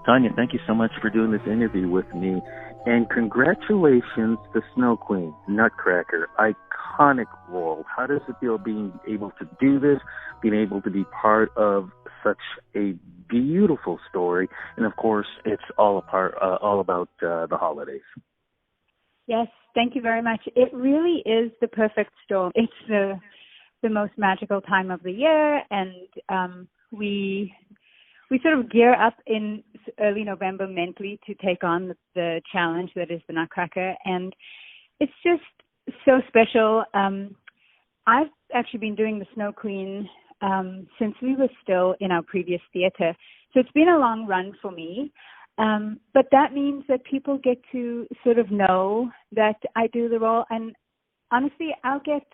Tanya, thank you so much for doing this interview with me. And congratulations to Snow Queen, Nutcracker, iconic role. How does it feel being able to do this, being able to be part of such a beautiful story? And of course, it's all about the holidays. Yes, thank you very much. It really is the perfect storm. It's the most magical time of the year, and we sort of gear up in early November mentally to take on the challenge that is the Nutcracker, and it's just so special. I've actually been doing the Snow Queen since we were still in our previous theater, so it's been a long run for me. But that means that people get to sort of know that I do the role, and honestly, I'll get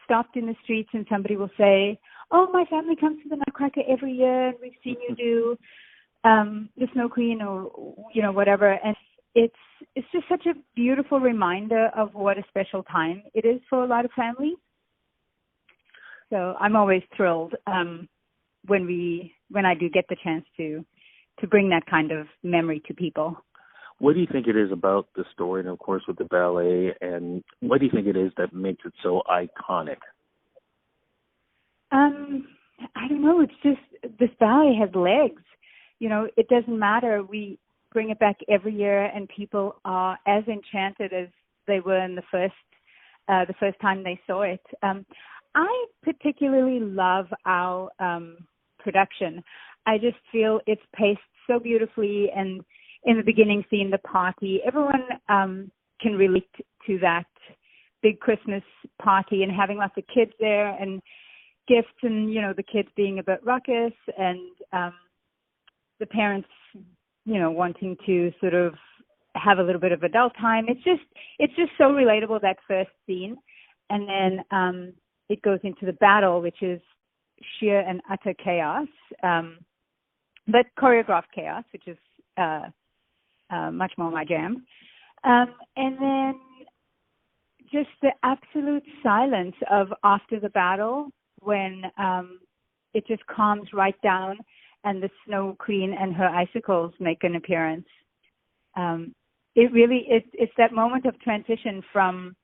stopped in the streets and somebody will say, "Oh, my family comes to the Nutcracker every year, and we've seen you do the Snow Queen," or whatever. And it's just such a beautiful reminder of what a special time it is for a lot of families. So I'm always thrilled when I do get the chance to bring that kind of memory to people. What do you think it is about the story, and of course with the ballet, and what do you think it is that makes it so iconic? I don't know. It's just this ballet has legs. It doesn't matter. We bring it back every year, and people are as enchanted as they were in the first time they saw it. I particularly love our production. I just feel it's paced so beautifully, and in the beginning scene, the party, everyone can relate to that big Christmas party and having lots of kids there and gifts, and the kids being a bit ruckus, and the parents wanting to sort of have a little bit of adult time. It's just so relatable, that first scene, and then it goes into the battle, which is sheer and utter chaos, but choreographed chaos, which is much more my jam. And then just the absolute silence of after the battle, when it just calms right down and the Snow Queen and her icicles make an appearance. It's that moment of transition from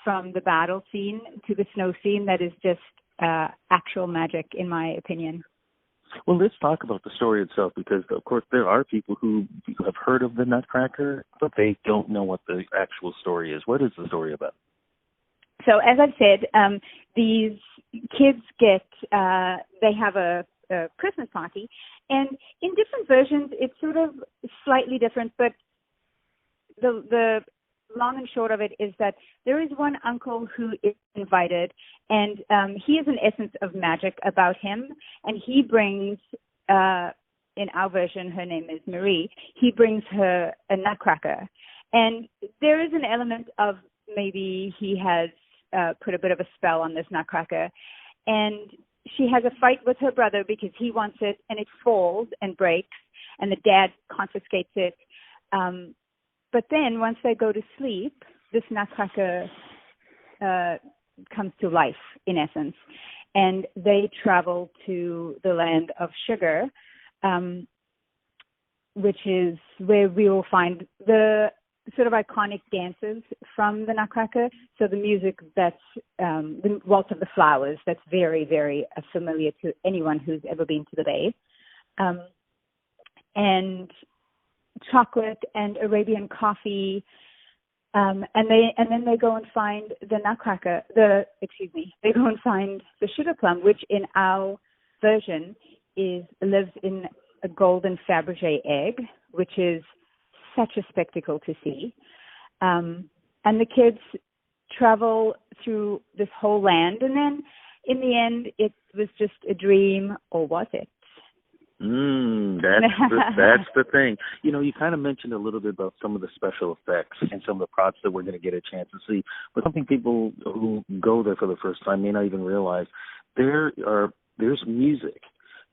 the battle scene to the snow scene that is just actual magic, in my opinion. Well, let's talk about the story itself, because, of course, there are people who have heard of the Nutcracker, but they don't know what the actual story is. What is the story about? So, as I've said, these kids they have a Christmas party, and in different versions, it's sort of slightly different, but the long and short of it is that there is one uncle who is invited, and he has an essence of magic about him, and he brings, in our version, her name is Marie, he brings her a Nutcracker. And there is an element of maybe he has put a bit of a spell on this Nutcracker, and she has a fight with her brother because he wants it, and it falls and breaks, and the dad confiscates it. But then once they go to sleep, this Nutcracker comes to life, in essence, and they travel to the land of sugar, which is where we will find the sort of iconic dances from the Nutcracker. So the music that's the Waltz of the Flowers, that's very, very familiar to anyone who's ever been to the Bay. And chocolate and Arabian coffee, and then they go and find the Nutcracker. They go and find the sugar plum, which in our version lives in a golden Fabergé egg, which is such a spectacle to see. And the kids travel through this whole land, and then in the end, it was just a dream, or was it? That's the thing. You kind of mentioned a little bit about some of the special effects and some of the props that we're going to get a chance to see. But something people who go there for the first time may not even realize, there's music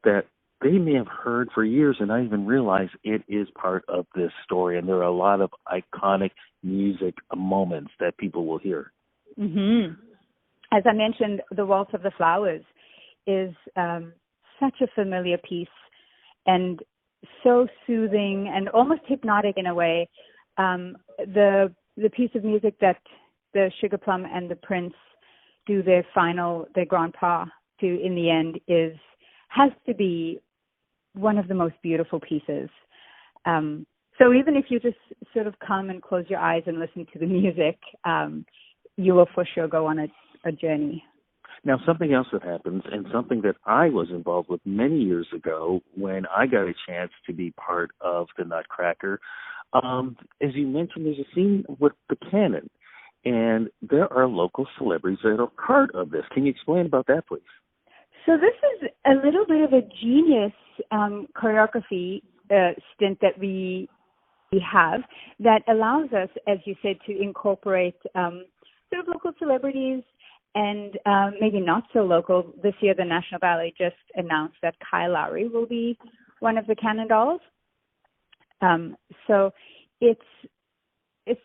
that they may have heard for years and not even realize it is part of this story. And there are a lot of iconic music moments that people will hear. Mm-hmm. As I mentioned, the Waltz of the Flowers is such a familiar piece. And so soothing and almost hypnotic in a way. The piece of music that the Sugar Plum and the Prince do their grand pas to in the end has to be one of the most beautiful pieces. So even if you just sort of come and close your eyes and listen to the music, you will for sure go on a journey. Now, something else that happens, and something that I was involved with many years ago when I got a chance to be part of the Nutcracker, as you mentioned, there's a scene with the cannon, and there are local celebrities that are part of this. Can you explain about that, please? So this is a little bit of a genius choreography stint that we have that allows us, as you said, to incorporate sort of local celebrities and maybe not so local. This year, the National Ballet just announced that Kyle Lowry will be one of the Cannon Dolls. So it's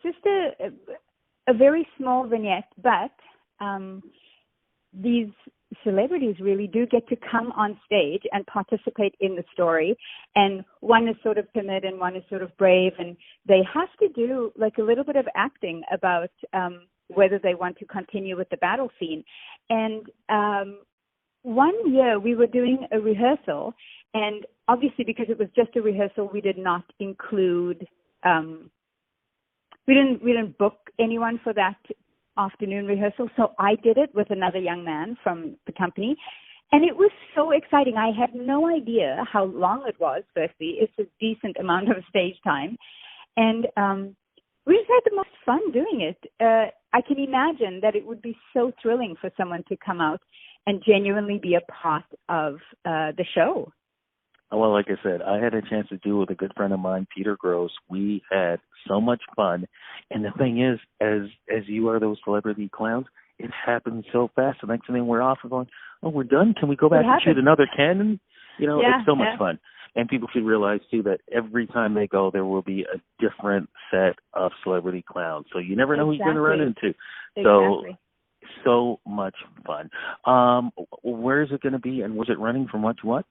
just a very small vignette, but these celebrities really do get to come on stage and participate in the story, and one is sort of timid and one is sort of brave, and they have to do like a little bit of acting about whether they want to continue with the battle scene. And one year we were doing a rehearsal, and obviously because it was just a rehearsal, we did not include we didn't book anyone for that afternoon rehearsal, so I did it with another young man from the company, and it was so exciting. I had no idea how long it was. Firstly, it's a decent amount of stage time, and we just had the most fun doing it. I can imagine that it would be so thrilling for someone to come out and genuinely be a part of the show. Well, like I said, I had a chance to do it with a good friend of mine, Peter Gross. We had so much fun. And the thing is, as you are those celebrity clowns, it happens so fast. The next thing we're off, we're going, oh, we're done? Can we go back and shoot another cannon? You know, it's so much fun. And people should realize, too, that every time they go, there will be a different set of celebrity clowns. So you never know who you're going to run into. So much fun. Where is it going to be, and was it running from what to what?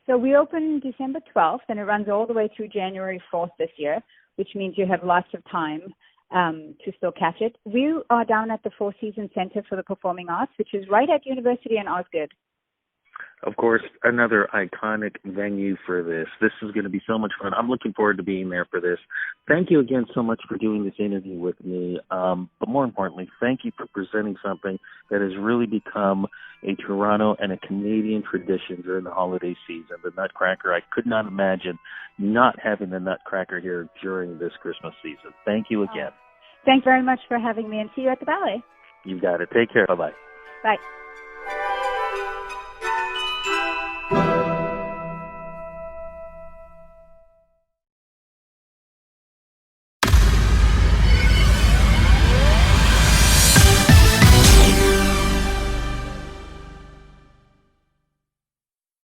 So we open December 12th, and it runs all the way through January 4th this year, which means you have lots of time to still catch it. We are down at the Four Seasons Center for the Performing Arts, which is right at University in Osgood. Of course, another iconic venue for this. This is going to be so much fun. I'm looking forward to being there for this. Thank you again so much for doing this interview with me. But more importantly, thank you for presenting something that has really become a Toronto and a Canadian tradition during the holiday season, the Nutcracker. I could not imagine not having the Nutcracker here during this Christmas season. Thank you again. Thanks very much for having me, and see you at the ballet. You got it. Take care. Bye-bye. Bye.